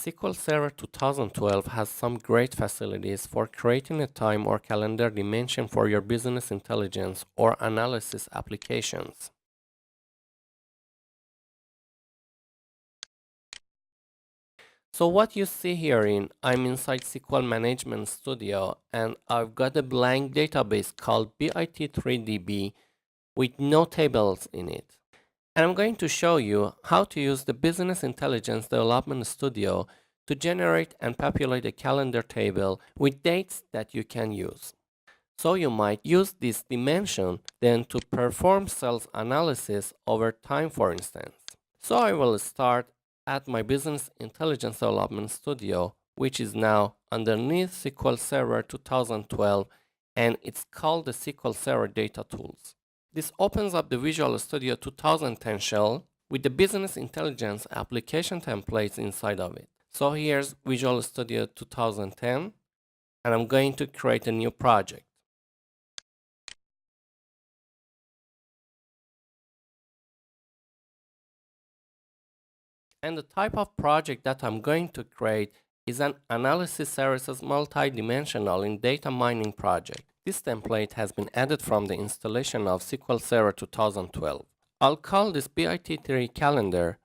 SQL Server 2012 has some great facilities for creating a time or calendar dimension for your business intelligence or analysis applications. So what you see here I'm inside SQL Management Studio and I've got a blank database called bit3db with no tables in it. And I'm going to show you how to use the Business Intelligence Development Studio to generate and populate a calendar table with dates that you can use. So you might use this dimension then to perform sales analysis over time, for instance. So I will start at my Business Intelligence Development Studio, which is now underneath SQL Server 2012, and it's called the SQL Server Data Tools. This opens up the Visual Studio 2010 shell with the business intelligence application templates inside of it. So here's Visual Studio 2010, and I'm going to create a new project. And the type of project that I'm going to create is an analysis services multi-dimensional in data mining project. This template has been added from the installation of SQL Server 2012. I'll call this BIT3 calendar.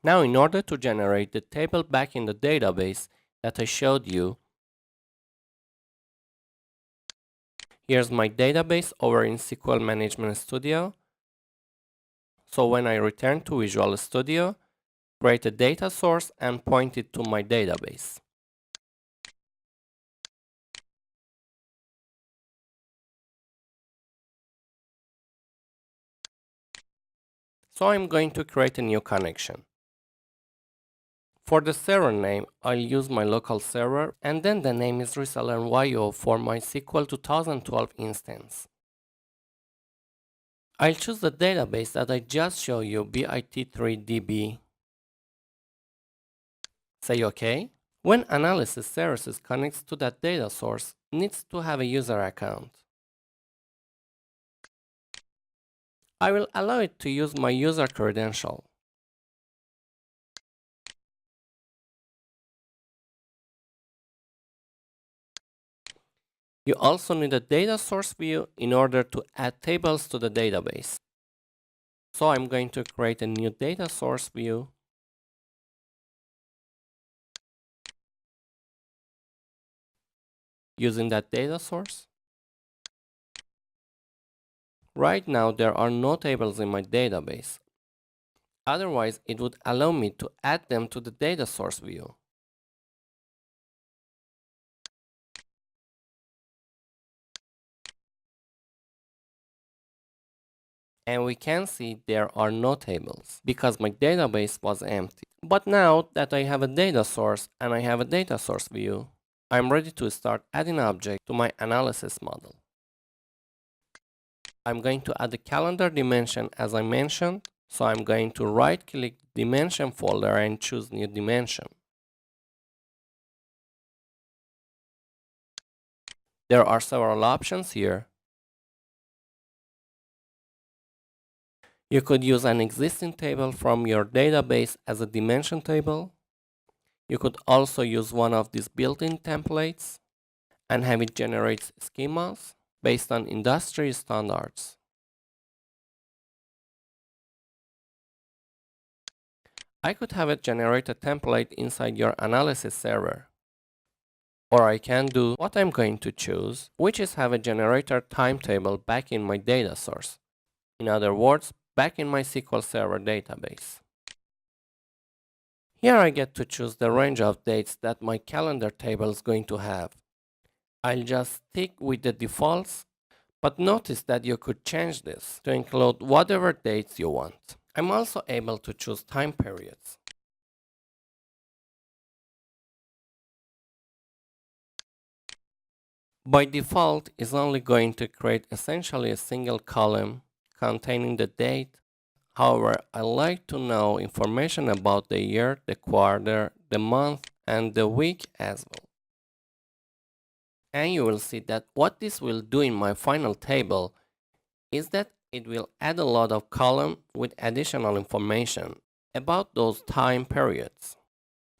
Now in order to generate the table back in the database that I showed you, here's my database over in SQL Management Studio. So when I return to Visual Studio, create a data source and point it to my database. So I'm going to create a new connection. For the server name, I'll use my local server, and then the name is reseller YO for my SQL 2012 instance. I'll choose the database that I just showed you, bit3db. Say OK. When analysis services connects to that data source, needs to have a user account. I will allow it to use my user credential. You also need a data source view in order to add tables to the database. So I'm going to create a new data source view. Using that data source. Right now there are no tables in my database. Otherwise it would allow me to add them to the data source view. And we can see there are no tables because my database was empty. But now that I have a data source and I have a data source view, I'm ready to start adding objects to my analysis model. I'm going to add a calendar dimension as I mentioned, so I'm going to right-click dimension folder and choose new dimension. There are several options here. You could use an existing table from your database as a dimension table. You could also use one of these built-in templates and have it generate schemas based on industry standards. I could have it generate a template inside your analysis server. Or I can do what I'm going to choose, which is have a generator timetable back in my data source. In other words, back in my SQL Server database. Here I get to choose the range of dates that my calendar table is going to have. I'll just stick with the defaults, but notice that you could change this to include whatever dates you want. I'm also able to choose time periods. By default, it's only going to create essentially a single column containing the date. However, I like to know information about the year, the quarter, the month, and the week as well. And you will see that what this will do in my final table is that it will add a lot of columns with additional information about those time periods.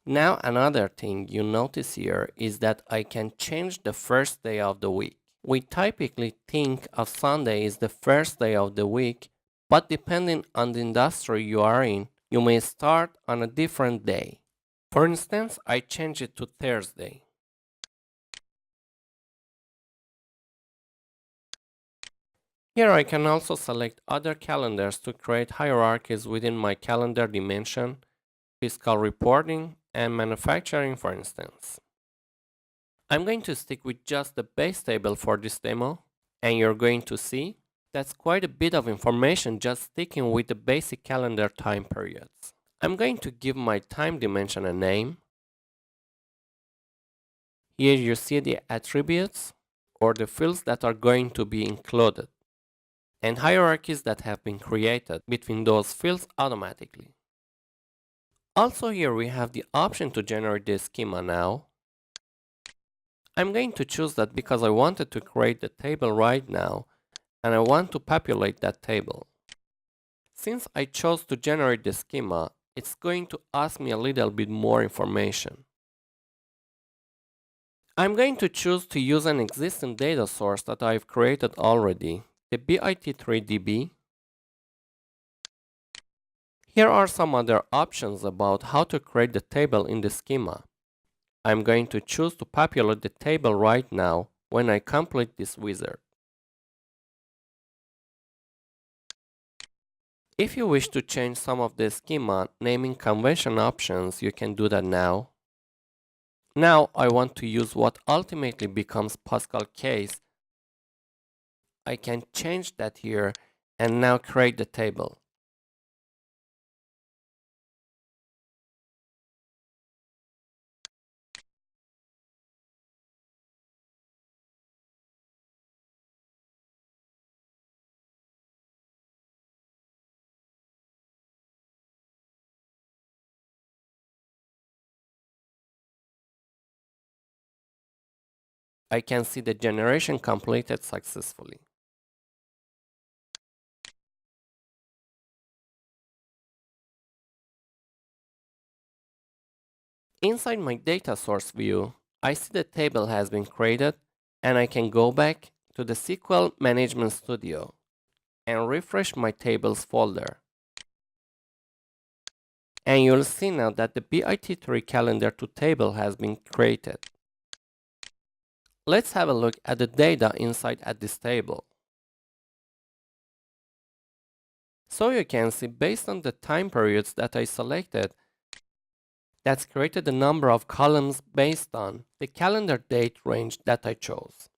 Now another thing you notice here is that I can change the first day of the week. We typically think of Sunday as the first day of the week, but depending on the industry you are in, you may start on a different day. For instance, I change it to Thursday. Here I can also select other calendars to create hierarchies within my calendar dimension, fiscal reporting, and manufacturing, for instance. I'm going to stick with just the base table for this demo, and you're going to see that's quite a bit of information just sticking with the basic calendar time periods. I'm going to give my time dimension a name. Here you see the attributes or the fields that are going to be included and hierarchies that have been created between those fields automatically. Also here we have the option to generate the schema now. I'm going to choose that because I wanted to create the table right now and I want to populate that table. Since I chose to generate the schema, it's going to ask me a little bit more information. I'm going to choose to use an existing data source that I've created already, the bit3db. Here are some other options about how to create the table in the schema. I'm going to choose to populate the table right now when I complete this wizard. If you wish to change some of the schema naming convention options, you can do that now. Now I want to use what ultimately becomes Pascal case. I can change that here and now create the table. I can see the generation completed successfully. Inside my data source view, I see the table has been created and I can go back to the SQL Management Studio and refresh my tables folder. And you'll see now that the bit3 calendar to table has been created. Let's have a look at the data inside at this table. So you can see based on the time periods that I selected, that's created a number of columns based on the calendar date range that I chose.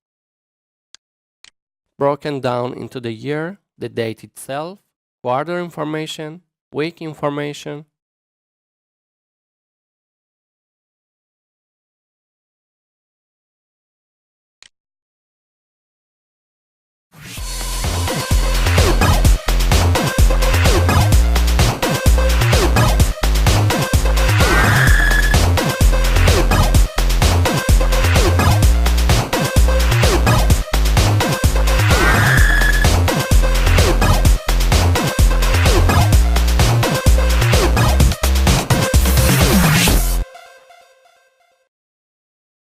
Broken down into the year, the date itself, quarter information, week information,